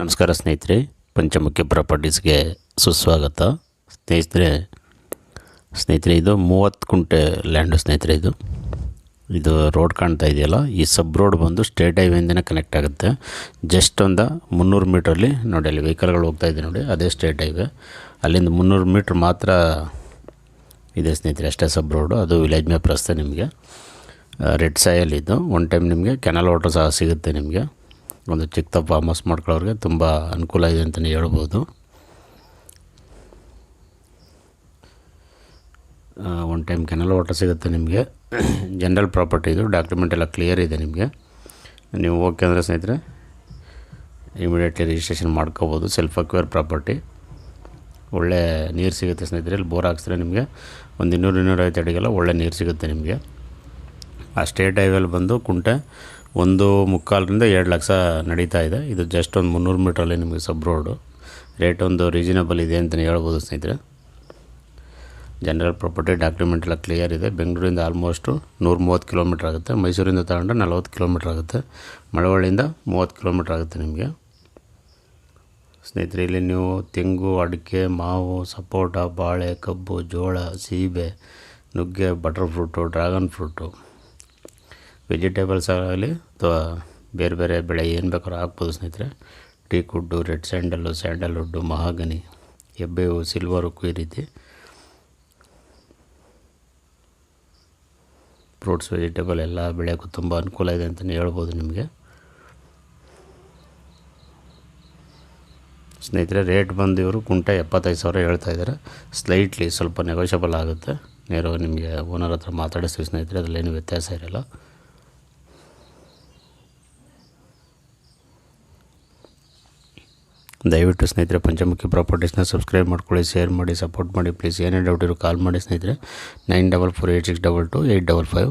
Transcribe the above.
ನಮಸ್ಕಾರ ಸ್ನೇಹಿತರೆ, ಪಂಚಮುಖಿ ಪ್ರಾಪರ್ಟೀಸ್ಗೆ ಸುಸ್ವಾಗತ. ಸ್ನೇಹಿತರೆ ಇದು 30 ಕುಂಟೆ ಲ್ಯಾಂಡು ಸ್ನೇಹಿತರೆ. ಇದು ರೋಡ್ ಕಾಣ್ತಾ ಇದೆಯಲ್ಲ, ಈ ಸಬ್ ರೋಡ್ ಬಂದು ಸ್ಟೇಟ್ ಹೈವೇಯಿಂದನೇ ಕನೆಕ್ಟ್ ಆಗುತ್ತೆ. ಜಸ್ಟ್ ಒಂದು 300 ಮೀಟ್ರಲ್ಲಿ ನೋಡಿ, ಅಲ್ಲಿ ವೆಹಿಕಲ್ಗಳು ಹೋಗ್ತಾ ಇದೆ ನೋಡಿ, ಅದೇ ಸ್ಟೇಟ್ ಹೈವೇ. ಅಲ್ಲಿಂದ 300 ಮೀಟ್ರ್ ಮಾತ್ರ ಇದೆ ಸ್ನೇಹಿತರೆ, ಅಷ್ಟೇ ಸಬ್ ರೋಡು. ಅದು ವಿಲೇಜ್ ಮ್ಯಾಪ್ ರಸ್ತೆ. ನಿಮಗೆ ರೆಡ್ ಸಾಯಲ್ಲಿದ್ದು ಒನ್ ಟೈಮ್ ನಿಮಗೆ ಕೆನಲ್ ವಾಟರ್ ಸಹ ಸಿಗುತ್ತೆ. ನಿಮಗೆ ಒಂದು ಚಿಕ್ಕ ಫಾರ್ಮ್ ಹೌಸ್ ಮಾಡ್ಕೊಳ್ಳೋರಿಗೆ ತುಂಬ ಅನುಕೂಲ ಇದೆ ಅಂತಲೇ ಹೇಳ್ಬೋದು. ಒನ್ ಟೈಮ್ ಕೆನಲ್ ವಾಟರ್ ಸಿಗುತ್ತೆ ನಿಮಗೆ. ಜನರಲ್ ಪ್ರಾಪರ್ಟಿ ಇದು, ಡಾಕ್ಯುಮೆಂಟ್ ಎಲ್ಲ ಕ್ಲಿಯರ್ ಇದೆ ನಿಮಗೆ. ನೀವು ಓಕೆ ಅಂದರೆ ಸ್ನೇಹಿತರೆ ಇಮಿಡಿಯೇಟ್ಲಿ ರಿಜಿಸ್ಟ್ರೇಷನ್ ಮಾಡ್ಕೋಬೋದು. ಸೆಲ್ಫ್ ಅಕ್ವೈರ್ ಪ್ರಾಪರ್ಟಿ, ಒಳ್ಳೆ ನೀರು ಸಿಗುತ್ತೆ ಸ್ನೇಹಿತರೆ. ಇಲ್ಲಿ ಬೋರ್ ಹಾಕ್ಸಿದ್ರೆ ನಿಮಗೆ ಒಂದು 200-250 ಅಡಿಗೆಲ್ಲ ಒಳ್ಳೆ ನೀರು ಸಿಗುತ್ತೆ ನಿಮಗೆ. ಆ ಸ್ಟೇಟ್ ಹೈವೇಲಿ ಬಂದು ಕುಂಟೆ 1.25 ರಿಂದ 2 ಲಕ್ಷ ನಡೀತಾ ಇದೆ. ಇದು ಜಸ್ಟ್ ಒಂದು 300 ಮೀಟ್ರಲ್ಲಿ ನಿಮಗೆ ಸಬ್ ರೋಡು. ರೇಟ್ ಒಂದು ರೀಸನಬಲ್ ಇದೆ ಅಂತಲೇ ಹೇಳ್ಬೋದು ಸ್ನೇಹಿತರೆ. ಜನರಲ್ ಪ್ರಾಪರ್ಟಿ, ಡಾಕ್ಯುಮೆಂಟ್ ಎಲ್ಲ ಕ್ಲಿಯರ್ ಇದೆ. ಬೆಂಗಳೂರಿಂದ ಆಲ್ಮೋಸ್ಟು 130 ಕಿಲೋಮೀಟ್ರ್ ಆಗುತ್ತೆ. ಮೈಸೂರಿಂದ ತಗೊಂಡ್ರೆ 40 ಕಿಲೋಮೀಟ್ರ್ ಆಗುತ್ತೆ. ಮಳವಳ್ಳಿಯಿಂದ 30 ಕಿಲೋಮೀಟ್ರ್ ಆಗುತ್ತೆ ನಿಮಗೆ ಸ್ನೇಹಿತರೆ. ಇಲ್ಲಿ ನೀವು ತೆಂಗು, ಅಡಿಕೆ, ಮಾವು, ಸಪೋಟ, ಬಾಳೆ, ಕಬ್ಬು, ಜೋಳ, ಸೀಬೆ, ನುಗ್ಗೆ, butter fruit, dragon fruit, vegetables ಆಗಲಿ ಅಥವಾ ಬೇರೆ ಬೇರೆ ಬೆಳೆ ಏನು ಬೇಕಾದ್ರೂ ಹಾಕ್ಬೋದು ಸ್ನೇಹಿತರೆ. Teak wood, red sandalwood, mahogany, ಎಬ್ಬೆವು, ಸಿಲ್ವರ್ ಉಕ್ಕು, ಈ ರೀತಿ ಫ್ರೂಟ್ಸ್, ವೆಜಿಟೇಬಲ್ ಎಲ್ಲ ಬೆಳೆಯೋಕ್ಕೂ ತುಂಬ ಅನುಕೂಲ ಇದೆ ಅಂತಲೇ ಹೇಳ್ಬೋದು ನಿಮಗೆ ಸ್ನೇಹಿತರೆ. ರೇಟ್ ಬಂದು ಇವರು ಕುಂಟೆ 75,000 ಹೇಳ್ತಾ ಇದ್ದಾರೆ. ಸ್ಲೈಟ್ಲಿ ಸ್ವಲ್ಪ ನೆಗೋಷಿಯಬಲ್ ಆಗುತ್ತೆ. ನೇರವಾಗಿ ನಿಮಗೆ ಓನರ್ ಹತ್ರ ಮಾತಾಡಿಸ್ತೀವಿ ಸ್ನೇಹಿತರೆ, ಅದರಲ್ಲೇನು ವ್ಯತ್ಯಾಸ ಇರೋಲ್ಲ. ದಯವಿಟ್ಟು ಸ್ನೇಹಿತರೆ ಪಂಚಮುಖಿ ಪ್ರಾಪರ್ಟೀಸ್ನ ಸಬ್ಸ್ಕ್ರೈಬ್ ಮಾಡ್ಕೊಳ್ಳಿ, ಶೇರ್ ಮಾಡಿ, ಸಪೋರ್ಟ್ ಮಾಡಿ ಪ್ಲೀಸ್. ಏನೇ ಡೌಟ್ ಇರೋ ಕಾಲ್ ಮಾಡಿ ಸ್ನೇಹಿತರೆ. 9448622855.